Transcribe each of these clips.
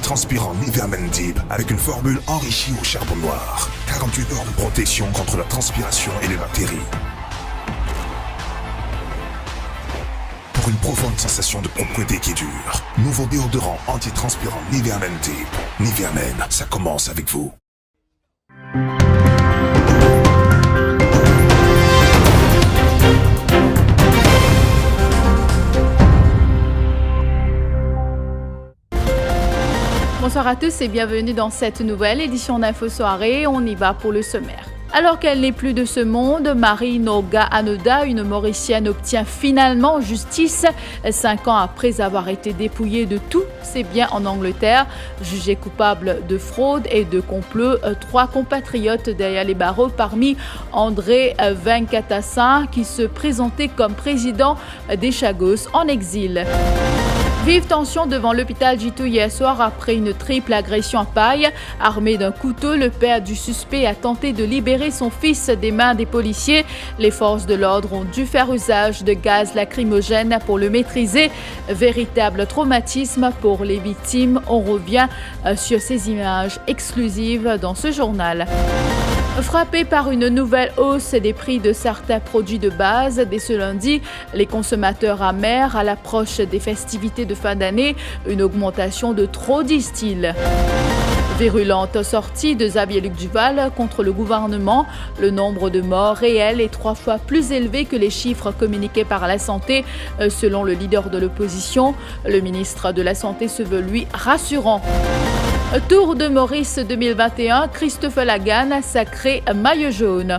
Antitranspirant Nivea Men Deep avec une formule enrichie au charbon noir. 48 heures de protection contre la transpiration et les bactéries. Pour une profonde sensation de propreté qui dure. Nouveau déodorant antitranspirant Nivea Men Deep. Nivea Men, ça commence avec vous. Bonsoir à tous et bienvenue dans cette nouvelle édition d'Info Soirée. On y va pour le sommaire. Alors qu'elle n'est plus de ce monde, Marie Norga Anoda, une Mauricienne, obtient finalement justice 5 ans après avoir été dépouillée de tous ses biens en Angleterre. Jugée coupable de fraude et de complot, 3 compatriotes derrière les barreaux, parmi André Venkateswaran qui se présentait comme président des Chagos en exil. Vive tension devant l'hôpital Jitu hier soir après une triple agression à paille. Armé d'un couteau, le père du suspect a tenté de libérer son fils des mains des policiers. Les forces de l'ordre ont dû faire usage de gaz lacrymogène pour le maîtriser. Véritable traumatisme pour les victimes. On revient sur ces images exclusives dans ce journal. Frappés par une nouvelle hausse des prix de certains produits de base, dès ce lundi, les consommateurs amers à l'approche des festivités de fin d'année, une augmentation de trop, disent-ils. Virulente sortie de Xavier-Luc Duval contre le gouvernement. Le nombre de morts réels est 3 fois plus élevé que les chiffres communiqués par la Santé, selon le leader de l'opposition. Le ministre de la Santé se veut, lui, rassurant. Tour de Maurice 2021, Christophe Lagan sacré maillot jaune.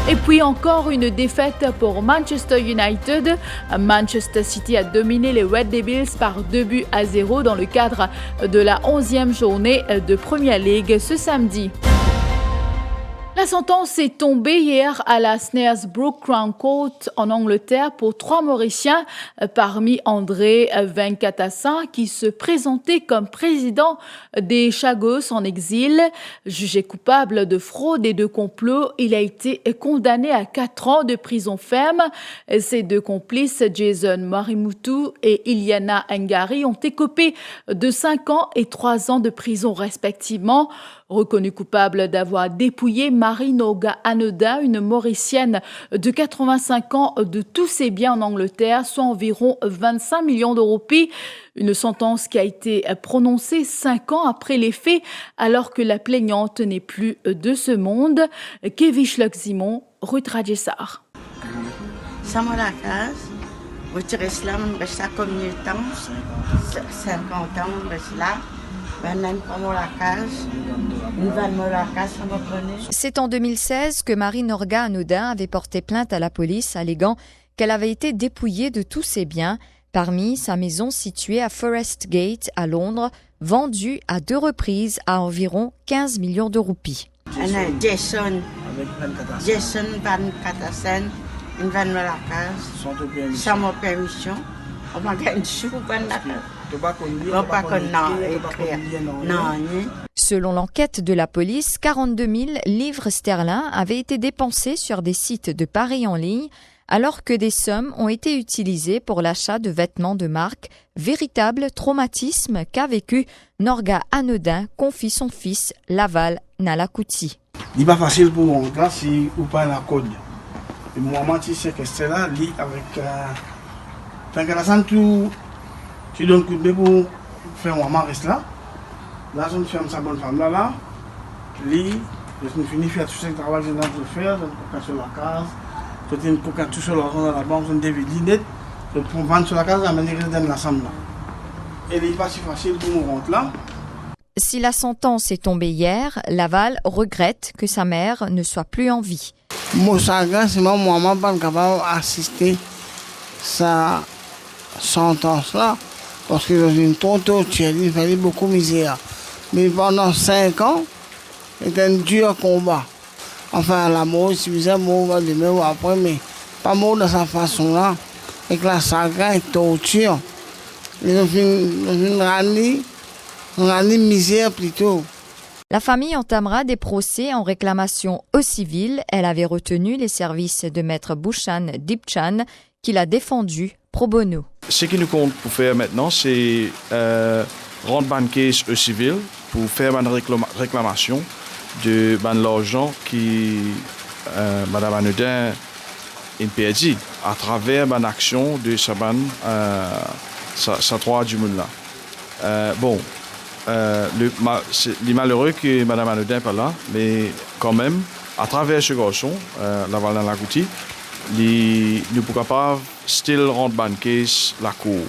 Et puis encore une défaite pour Manchester United. Manchester City a dominé les Red Devils par 2-0 dans le cadre de la 11e journée de Premier League ce samedi. La sentence est tombée hier à la Snaresbrook Crown Court en Angleterre pour 3 Mauriciens, parmi André Venkateswaran qui se présentait comme président des Chagos en exil. Jugé coupable de fraude et de complot, il a été condamné à 4 ans de prison ferme. Ses 2 complices, Jason Marimutu et Iliana Ngari, ont écopé de 5 ans et 3 ans de prison respectivement. Reconnue coupable d'avoir dépouillé Marie Norga Anoda, une Mauricienne de 85 ans, de tous ses biens en Angleterre, soit environ 25 millions de roupies. Une sentence qui a été prononcée 5 ans après les faits, alors que la plaignante n'est plus de ce monde. Kevish Luximon, Ruth Radjessar. C'est en 2016 que Marie Norga Anoda avait porté plainte à la police alléguant qu'elle avait été dépouillée de tous ses biens, parmi sa maison située à Forest Gate à Londres, vendue à 2 reprises à environ 15 millions de roupies. Jason Venkateswaran, une van la case, sans ma permission. Selon l'enquête de la police, 42 000 livres sterling avaient été dépensés sur des sites de paris en ligne, alors que des sommes ont été utilisées pour l'achat de vêtements de marque. Véritable traumatisme qu'a vécu Norga Anoda, confie son fils Laval Nalakuti. Il n'est pas facile pour moi, là, si ou pas la code. Et moi, je sais que c'est là, avec. Venkateswaran, tu donnes coup de pour faire maman reste là. Là, je me fais sa bonne femme là. Je me finis faire tout ce travail que je dois faire, je me sur la case. Je me coca tout sur l'argent dans la banque, je me dévide l'inette. Je prends vendre sur la case, je me donne la somme là. Et il n'est pas si facile pour me rentrer là. Si la sentence est tombée hier, Laval regrette que sa mère ne soit plus en vie. Mon chagrin, c'est moi, maman, pas capable d'assister sa sentence là, parce que dans une tontotière, il fallait beaucoup de misère. Mais pendant 5 ans, c'était un dur combat. Enfin, la mort, si vous êtes mort demain ou après, mais pas mort de sa façon là, avec la chagrin et torture. Ils ont fait une misère plutôt. La famille entamera des procès en réclamation au civil. Elle avait retenu les services de maître Bhushan Dipchan, qui l'a défendu pro bono. Ce qui nous compte pour faire maintenant, c'est rendre ban case au civil pour faire une réclamation de l'argent qui Madame Anoudin a perdu à travers une action de sa droit du monde là. C'est malheureux que Madame Anoudin n'est pas là, mais quand même, à travers ce garçon, la Valna Lagouti, nous pouvons pas still rendre ban case la cour.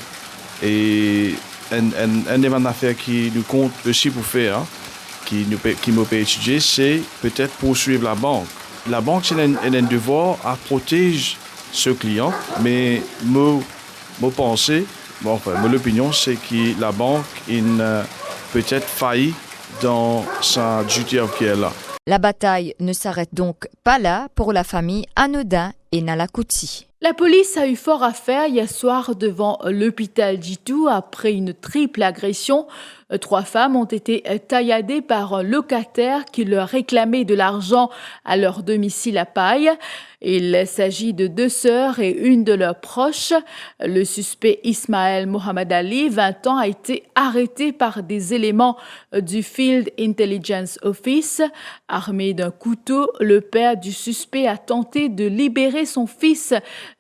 Et une des affaires qui nous compte aussi pour faire, qui me peut étudier, c'est peut-être poursuivre la banque. La banque, c'est un devoir à protéger ce client, mais mon opinion, c'est que la banque peut-être failli dans sa duty qui est là. La bataille ne s'arrête donc pas là pour la famille Anoudin et Nalakouti. La police a eu fort à faire hier soir devant l'hôpital Djitou après une triple agression. 3 femmes ont été tailladées par un locataire qui leur réclamait de l'argent à leur domicile à Paille. Il s'agit de 2 sœurs et une de leurs proches. Le suspect Ismaël Mohamed Ali, 20 ans, a été arrêté par des éléments du Field Intelligence Office. Armé d'un couteau, le père du suspect a tenté de libérer son fils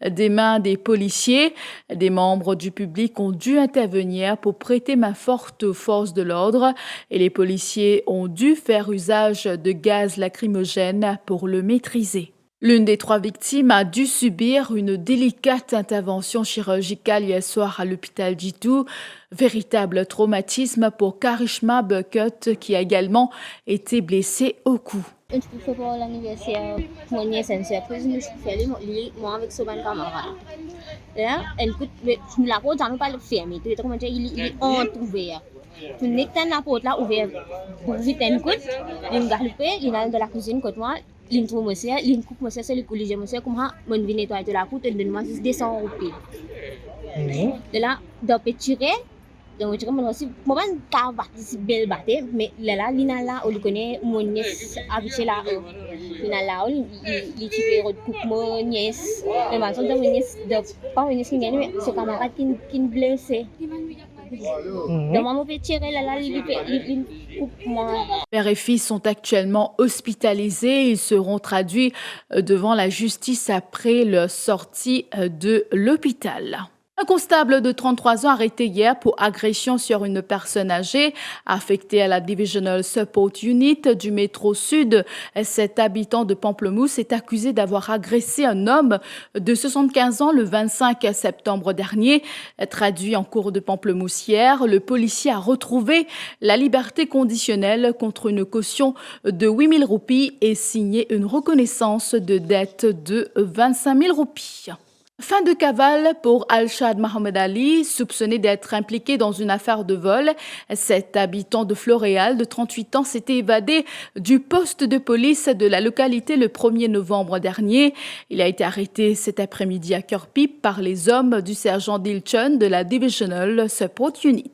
des mains des policiers. Des membres du public ont dû intervenir pour prêter main forte aux forces de l'ordre et les policiers ont dû faire usage de gaz lacrymogène pour le maîtriser. L'une des 3 victimes a dû subir une délicate intervention chirurgicale hier soir à l'hôpital Djitou. Véritable traumatisme pour Karishma Bucket qui a également été blessée au cou. Je fais pour l'anniversaire, mon nièce est surprise, je fais moi avec son camarade. Là, elle coûte, la porte n'a pas le fermé, il est entrouvert. Tout n'est pas la porte là ouverte. Pour vite un coup, il garde il a de la cuisine côté moi, il trouve monsieur, il coupe monsieur, c'est le collège monsieur, comme ça, mon vin nettoie de la porte, il donne moi 200 €. De là, d'un petit tirer. Donc, je me suis dit, moi, je suis belle battue, mais là, Lina, on le connaît, mon nièce habite là. Lina, il tire coupe mon nièce. Mais maintenant, mon nièce, pas mon nièce qui gagne, mais son camarade qui blessé. Donc, maman peut tirer là, il coupe moi. Père et fils sont actuellement hospitalisés. Ils seront traduits devant la justice après leur sortie de l'hôpital. Un constable de 33 ans arrêté hier pour agression sur une personne âgée affectée à la Divisional Support Unit du métro Sud. Cet habitant de Pamplemousse est accusé d'avoir agressé un homme de 75 ans le 25 septembre dernier. Traduit en cours de Pamplemousse hier, le policier a retrouvé la liberté conditionnelle contre une caution de 8 000 roupies et signé une reconnaissance de dette de 25 000 roupies. Fin de cavale pour Alshad Mohamed Ali, soupçonné d'être impliqué dans une affaire de vol. Cet habitant de Floréal de 38 ans s'était évadé du poste de police de la localité le 1er novembre dernier. Il a été arrêté cet après-midi à Cœur-Pipe par les hommes du sergent Dilchon de la Divisional Support Unit.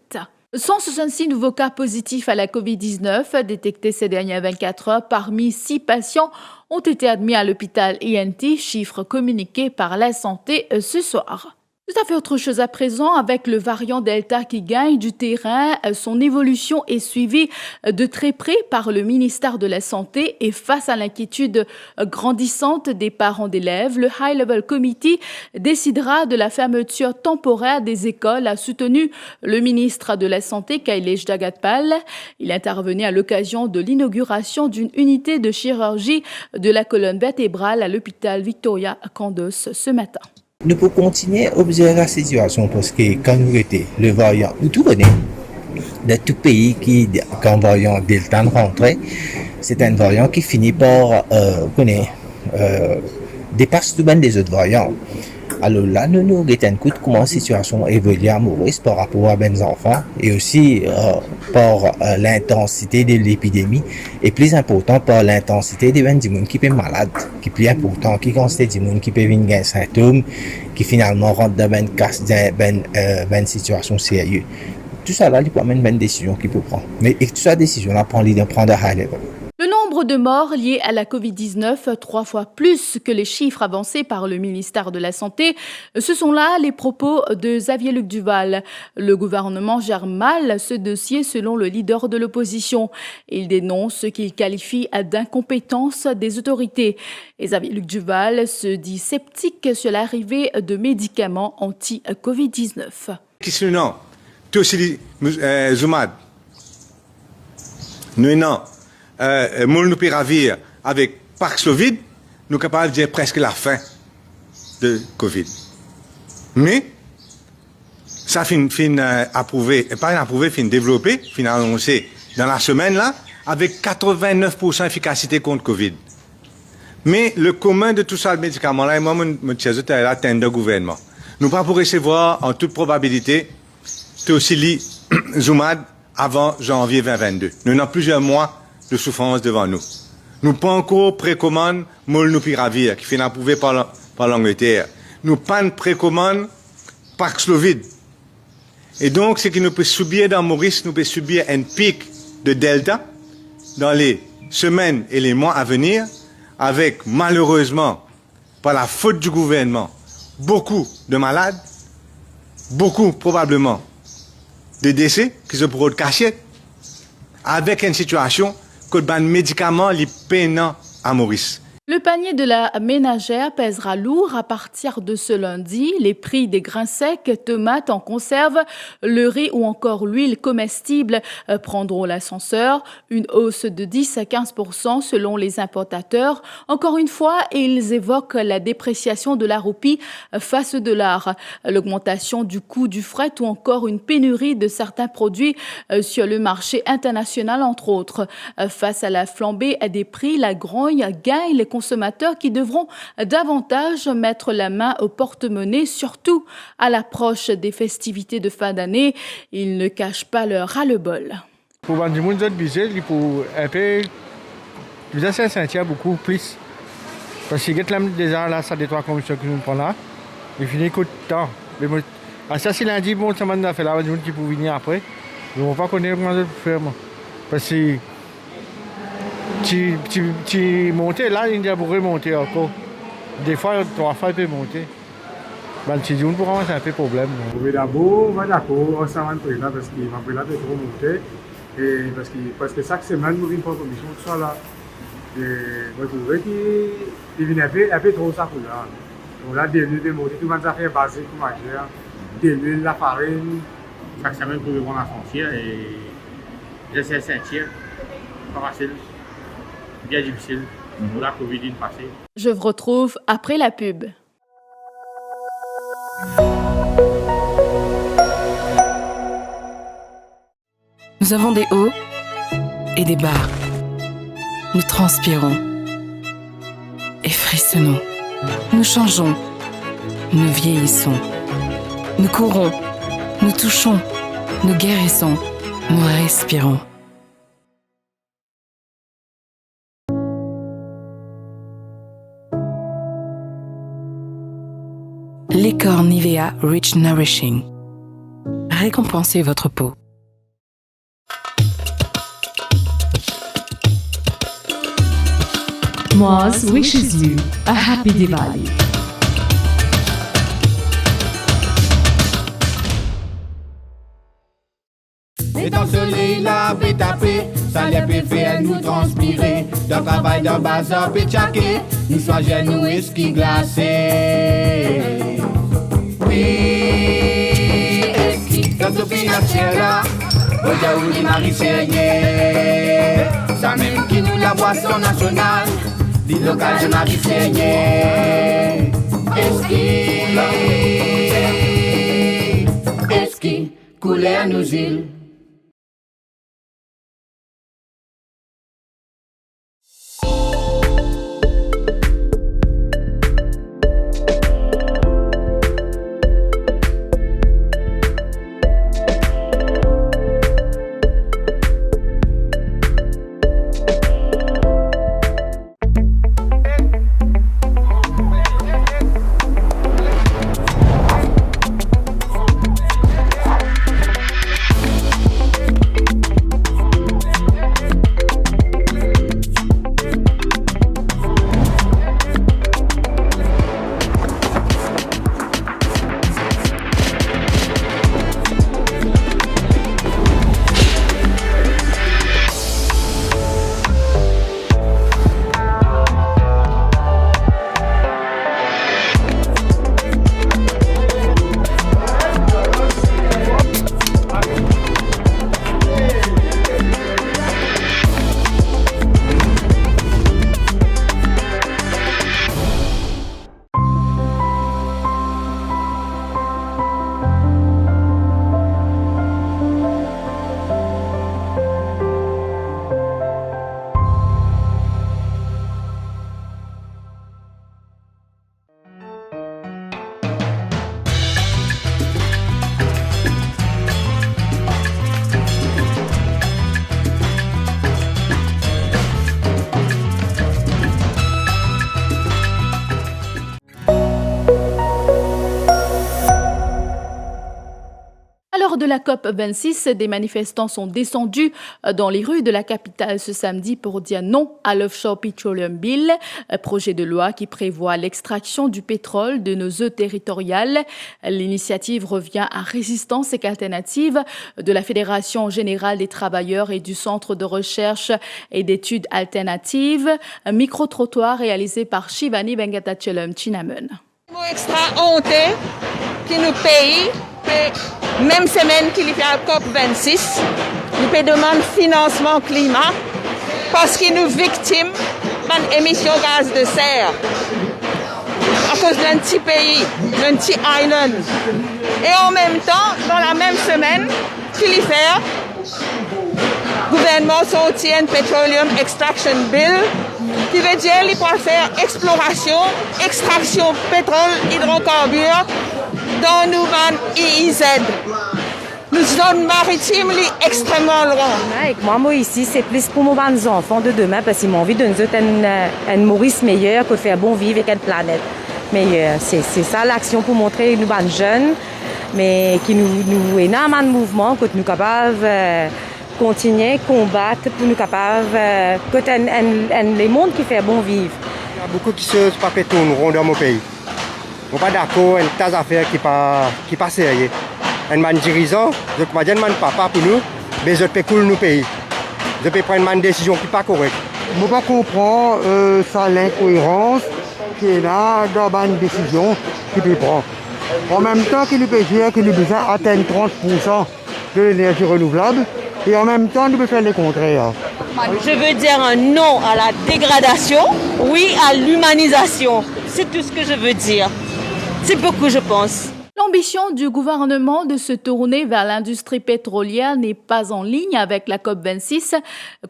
166 nouveaux cas positifs à la COVID-19 détectés ces dernières 24 heures. Parmi 6 patients ont été admis à l'hôpital INT, chiffre communiqué par la santé ce soir. Tout à fait autre chose à présent avec le variant Delta qui gagne du terrain. Son évolution est suivie de très près par le ministère de la Santé et face à l'inquiétude grandissante des parents d'élèves, le High Level Committee décidera de la fermeture temporaire des écoles, a soutenu le ministre de la Santé, Kailesh Jagatpal. Il intervenait à l'occasion de l'inauguration d'une unité de chirurgie de la colonne vertébrale à l'hôpital Victoria Kandos ce matin. Nous pouvons continuer à observer la situation parce que quand nous étions le variant, nous tout connaissons, de tout pays qui, quand le variant Delta rentrait, c'est un variant qui finit par dépasse tout bien des autres variants. Alors là, nous regardons comment la situation évolue à mauvaise par rapport à les enfants et aussi par l'intensité de l'épidémie et plus important par l'intensité des gens qui sont malades, qui est plus important, qui constate des gens qui peuvent avoir des symptômes, qui finalement rentrent dans une situation sérieuse. Tout ça là, il peut amener une décision qu'il peut prendre. Mais toute cette décision là, prend à high level. Le nombre nombre de morts liés à la Covid-19, 3 fois plus que les chiffres avancés par le ministère de la Santé. Ce sont là les propos de Xavier-Luc Duval. Le gouvernement gère mal ce dossier selon le leader de l'opposition. Il dénonce ce qu'il qualifie d'incompétence des autorités. Et Xavier-Luc Duval se dit sceptique sur l'arrivée de médicaments anti-Covid-19. Qu'est-ce que non? Tu aussi, Zoumad. Nous, non. Molnupiravir avec Paxlovid, nous sommes capables de dire presque la fin de Covid. Mais, ça fin approuvé, pas approuvé, fin développé, fin annoncé dans la semaine là, avec 89% d'efficacité contre Covid. Mais le commun de tout ça, le médicament là, et moi, mon tchèze, est l'atteinte du gouvernement. Nous pas pour recevoir, en toute probabilité, Teosili Zoumad avant janvier 2022. Nous avons plusieurs mois de souffrance devant nous. Nous pas encore précommande Molnupiravir, qui fait approuvé par l'Angleterre. Nous pas de précommande Paxlovid. Et donc, ce qui nous peut subir dans Maurice, nous peut subir un pic de Delta dans les semaines et les mois à venir, avec malheureusement, par la faute du gouvernement, beaucoup de malades, beaucoup probablement de décès qui se pourraient cacher, avec une situation que le médicament les peinant à Maurice. Le panier de la ménagère pèsera lourd à partir de ce lundi. Les prix des grains secs, tomates en conserve, le riz ou encore l'huile comestible prendront l'ascenseur. Une hausse de 10 à 15% selon les importateurs. Encore une fois, ils évoquent la dépréciation de la roupie face au dollar, l'augmentation du coût du fret ou encore une pénurie de certains produits sur le marché international, entre autres. Face à la flambée des prix, la grogne gagne les consommateurs qui devront davantage mettre la main au porte-monnaie, surtout à l'approche des festivités de fin d'année. Ils ne cachent pas leur ras-le-bol. Pour vendre du monde d'autres budget, il faut un peu plus assez sentir beaucoup plus. Parce que déjà là, ça détruit comme ça que nous prenons là. Il finit coup de temps. Mais moi, ça c'est lundi, bon, ça m'a fait là, du monde qui peut venir après. Ils ne vont pas connaître comment je peux faire. Parce que tu montes là, il pourrait monter encore. Des fois, 3 fois, il peut monter. Ben, tu dis, on pourra avoir un peu de problème. Oui, d'abord, on va d'accord, on s'en va là parce qu'il va trop monter. Et parce que chaque semaine, nous avons une commission de ça là. Et moi, je trouvais qu'il vient un peu trop ça pour là. Donc là, de l'huile de monter, tout le monde a fait basique pour manger. De l'huile, la farine. Chaque semaine, pour prendre la frontière et j'essaie de sentir. Pas facile. Bien difficile pour la Covid passée. Je vous retrouve après la pub. Nous avons des hauts et des bas. Nous transpirons et frissonnons. Nous changeons, nous vieillissons. Nous courons, nous touchons, nous guérissons, nous respirons. L'écor Nivea Rich Nourishing. Récompensez votre peau. Moz wishes you a happy Diwali. Et dans ce soleil-là, peut taper, ça les peut faire nous transpirer. Dans le travail d'un bazar, peut tchaquer, nous soit jeunes, nous esquis glacés. Oui, esquis, dans ce pays là, au Jaoui, les Marie-Seigneur. Ça même qui nous la boisson nationale, dit local de Marie-Seigneur. Esquis, esquis, couler à nos îles. lors de la COP26, des manifestants sont descendus dans les rues de la capitale ce samedi pour dire non à l'Offshore Petroleum Bill, projet de loi qui prévoit l'extraction du pétrole de nos eaux territoriales. L'initiative revient à Résistance et Alternative de la Fédération générale des travailleurs et du Centre de recherche et d'études alternatives. Un micro-trottoir réalisé par Shivani Vengatachelum Chinamun. Extra honte qui nous paye, même semaine qu'il y a COP26, nous demandons financement climat parce qu'il nous victime d'émissions gaz de serre à cause d'un petit pays, d'un petit island. Et en même temps, dans la même semaine, qu'il y fait, le gouvernement soutient un Petroleum Extraction Bill qui veut dire qu'il peut faire exploration, extraction pétrole, hydrocarbures dans nous IIZ. Nous zone maritime extrêmement loin. Avec moi ici, c'est plus pour nos enfants de demain parce qu'ils m'ont envie de nous donner une Maurice meilleure, que de faire bon vivre avec une planète meilleure. C'est ça l'action pour montrer nous jeunes, mais qui nous énormément de mouvement, que nous sommes capables continuer, combattre pour nous capables que les mondes qui fait bon vivre. Il y a beaucoup de choses qui ne tourneront dans mon pays. On n'est pas d'accord, il y a tas d'affaires qui ne pas sérieux. Un man dirigeant, je ne dis pas papa pour nous, mais je peux couler nos pays. Je peux prendre une décision qui n'est pas correcte. Je ne comprends pas l'incohérence qui est là dans une décision qu'il peut prendre. En même temps qu'il peut dire qu'il a besoin d'atteindre 30% de l'énergie renouvelable, et en même temps, nous pouvons faire le contraire. Je veux dire un non à la dégradation, oui à l'humanisation. C'est tout ce que je veux dire. C'est beaucoup, je pense. L'ambition du gouvernement de se tourner vers l'industrie pétrolière n'est pas en ligne avec la COP26,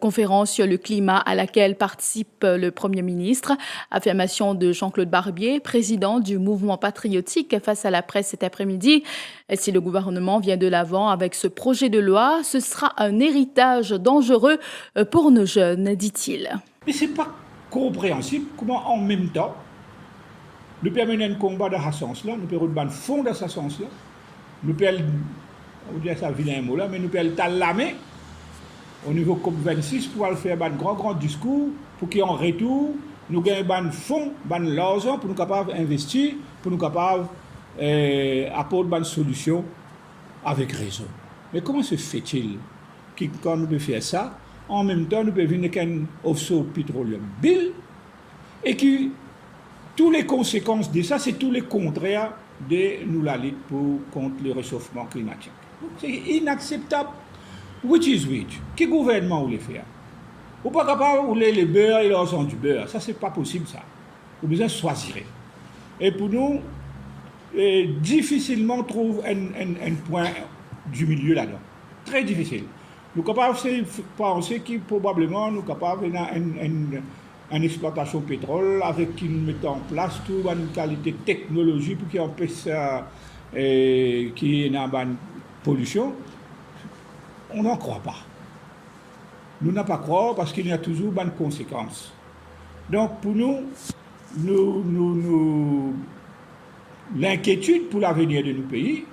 conférence sur le climat à laquelle participe le Premier ministre. Affirmation de Jean-Claude Barbier, président du mouvement patriotique, face à la presse cet après-midi. Si le gouvernement vient de l'avant avec ce projet de loi, ce sera un héritage dangereux pour nos jeunes, dit-il. Mais ce n'est pas compréhensible comment en même temps nous pouvons mener un combat dans ce sens-là, nous pouvons faire un fond dans ce sens-là, nous pouvons, on dit ça vilain mot là, mais nous pouvons talamer au niveau COP26 pour faire un grand discours pour qu'en retour, nous gagnons un fonds, un l'argent pour nous capables d'investir, pour nous capables d'apporter une solution avec raison. Mais comment se fait-il que quand nous pouvons faire ça, en même temps nous pouvons venir avec un offshore petroleum bill et qui toutes les conséquences de ça, c'est tous les contraires de nous la lutte contre le réchauffement climatique. C'est inacceptable. Which is which? Quel gouvernement voulait faire? Ou pas capable de rouler le beurre et l'argent du beurre. Ça, c'est pas possible, ça. Vous besoin de choisir. Et pour nous, difficilement trouve un point du milieu là-dedans. Très difficile. Nous sommes capables de penser que probablement nous sommes capables une exploitation pétrole avec qui nous mettons en place toute une qualité technologie pour qui empêche ça qui est une pollution. On n'en croit pas. Nous n'en pas croire parce qu'il y a toujours une conséquence. Donc pour nous, l'inquiétude pour l'avenir de nos pays,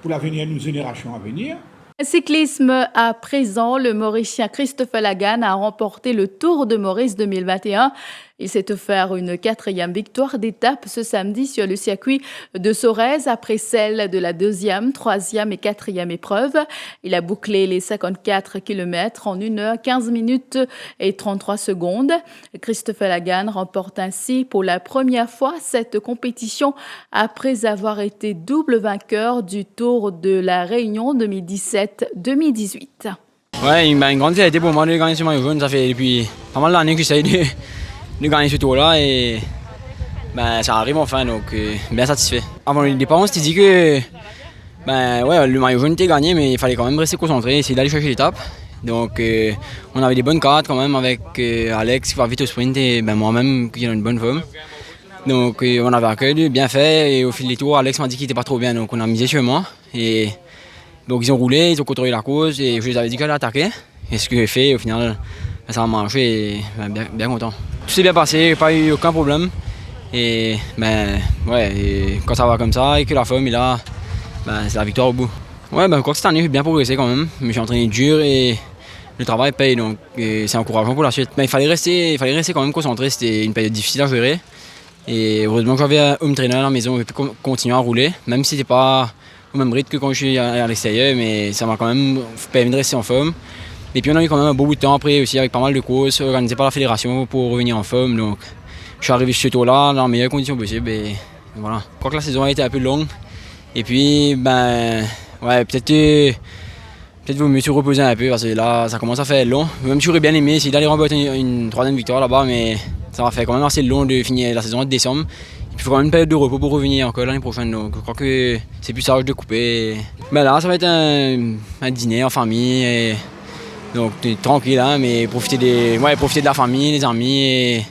pour l'avenir de nos générations à venir. Cyclisme à présent, le Mauricien Christopher Lagan a remporté le Tour de Maurice 2021. Il s'est offert une 4e victoire d'étape ce samedi sur le circuit de Sorèze après celle de la 2e, 3e et 4e épreuve. Il a bouclé les 54 km en 1 heure 15 minutes et 33 secondes. Christopher Lagan remporte ainsi pour la première fois cette compétition après avoir été double vainqueur du Tour de la Réunion 2017-2018. Ouais, une grande fierté pour moi de gagner ce maillot jaune. Ça fait depuis pas mal d'années que j'essaie de gagner ce tour-là et ça arrive enfin, donc bien satisfait. Avant le départ, on s'était dit que le maillot jaune était gagné, mais il fallait quand même rester concentré, essayer d'aller chercher l'étape. Donc on avait des bonnes cartes quand même avec Alex qui va vite au sprint et moi-même qui a une bonne forme. Donc on avait un cœur bien fait et au fil des tours, Alex m'a dit qu'il n'était pas trop bien, donc on a misé sur moi. Et donc ils ont roulé, ils ont contrôlé la course et je les avais dit qu'elle attaquait. Et ce que j'ai fait, au final, ça a marché et bien content. Tout s'est bien passé, pas eu aucun problème. Et et quand ça va comme ça et que la forme est là, c'est la victoire au bout. Ouais, je crois que cette année, j'ai bien progressé quand même. Je me suis entraîné dur et le travail paye, donc c'est encourageant pour la suite. Mais il fallait rester quand même concentré, c'était une période difficile à gérer. Et heureusement que j'avais un home trainer à la maison, j'ai pu continuer à rouler, même si c'était pas au même rythme que quand je suis à l'extérieur, mais ça m'a quand même permis de rester en forme. Et puis on a eu quand même un beau bout de temps après aussi avec pas mal de courses organisées par la fédération pour revenir en forme. Donc je suis arrivé ce tôt-là dans les meilleures conditions possibles et voilà. Je crois que la saison a été un peu longue. Et puis peut-être vaut mieux se reposer un peu parce que là ça commence à faire long. Même si j'aurais bien aimé essayer d'aller remporter une troisième victoire là-bas, mais ça va faire quand même assez long de finir la saison de décembre. Il faut quand même une période de repos pour revenir encore l'année prochaine. Donc je crois que c'est plus sage de couper. Là ça va être un dîner en famille. Et donc tranquille hein, mais profiter de la famille, les amis. Et,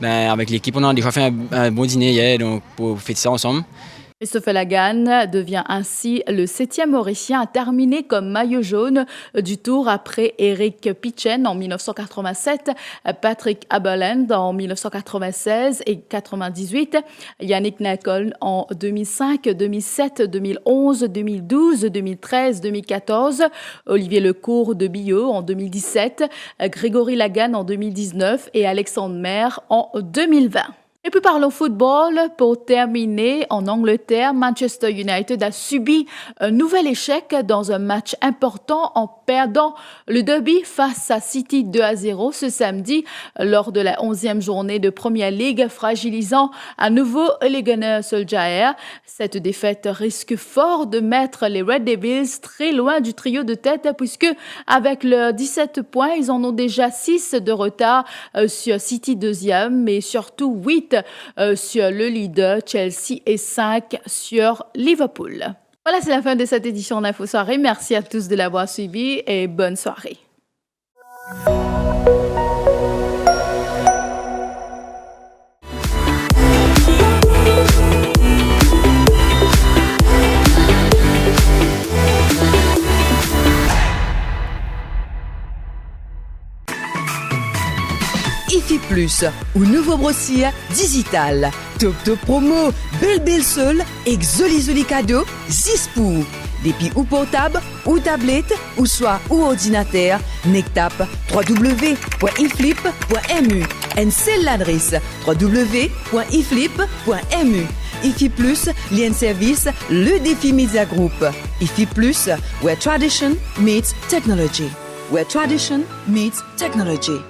avec l'équipe on a déjà fait un bon dîner hier, donc pour fêter ça ensemble. Christophe Lagan devient ainsi le 7e Mauricien à terminer comme maillot jaune du Tour après Eric Pichen en 1987, Patrick Aberland en 1996 et 98, Yannick Nicol en 2005, 2007, 2011, 2012, 2013, 2014, Olivier Lecourt de Billau en 2017, Grégory Lagan en 2019 et Alexandre Maire en 2020. Et puis parlons football. Pour terminer, en Angleterre, Manchester United a subi un nouvel échec dans un match important en perdant le derby face à City 2-0 ce samedi lors de la 11e journée de Premier League, fragilisant à nouveau les Gunners Solskjaer. Cette défaite risque fort de mettre les Red Devils très loin du trio de tête puisque avec leurs 17 points, ils en ont déjà 6 de retard sur City 2e, mais surtout 8 sur le leader Chelsea et 5 sur Liverpool. Voilà, c'est la fin de cette édition d'Info Soirée. Merci à tous de l'avoir suivi et bonne soirée. IFI Plus ou nouveau brossier digital. Top promo, belle seul, exoli cadeau, 6 pour. Depuis ou portable, ou tablette, ou soit ou ordinateur, nectap www.iflip.mu. Et c'est l'adresse www.iflip.mu. IFI Plus, lien service, le défi Media Group. IFI Plus, where tradition meets technology. Where tradition meets technology.